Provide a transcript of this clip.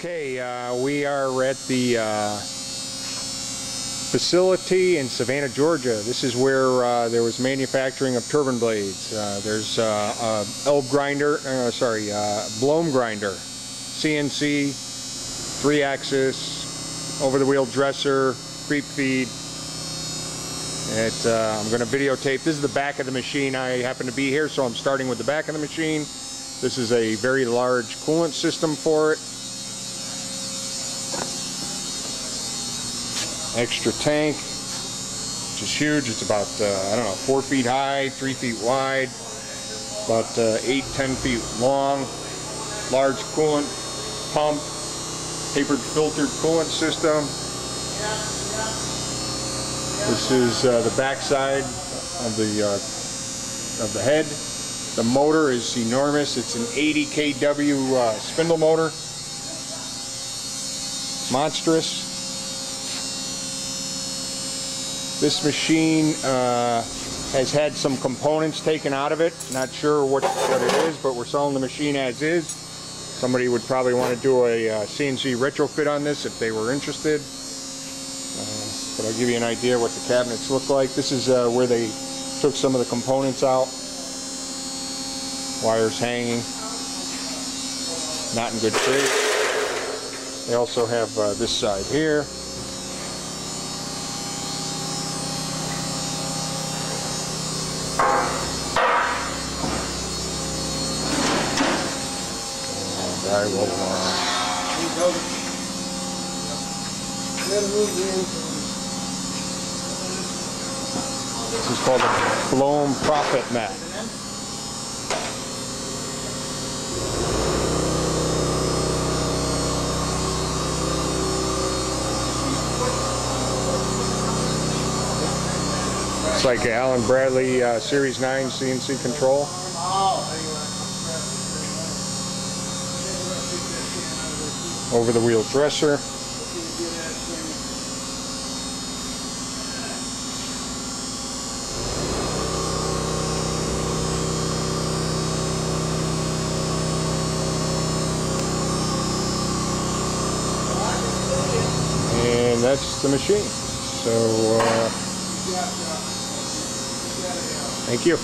Okay, we are at the facility in Savannah, Georgia. This is where there was manufacturing of turbine blades. There's Blohm grinder, CNC, 3-axis, over-the-wheel dresser, creep feed. I'm going to videotape. This is the back of the machine. I happen to be here, so I'm starting with the back of the machine. This is a very large coolant system for it. Extra tank, which is huge. It's about, I don't know, 4 feet high, 3 feet wide, about 8-10 feet long. Large coolant pump, tapered filtered coolant system. This is the back side of the head. The motor is enormous. It's an 80 kW spindle motor. Monstrous. This machine has had some components taken out of it. Not sure what it is, but we're selling the machine as is. Somebody would probably want to do a CNC retrofit on this if they were interested. But I'll give you an idea what the cabinets look like. This is where they took some of the components out. Wires hanging, not in good shape. They also have this side here. I will, this is called a Blohm Profitmat. It's like Allen Bradley Series 9 CNC control. Over-the-wheel dresser. And that's the machine. So, thank you.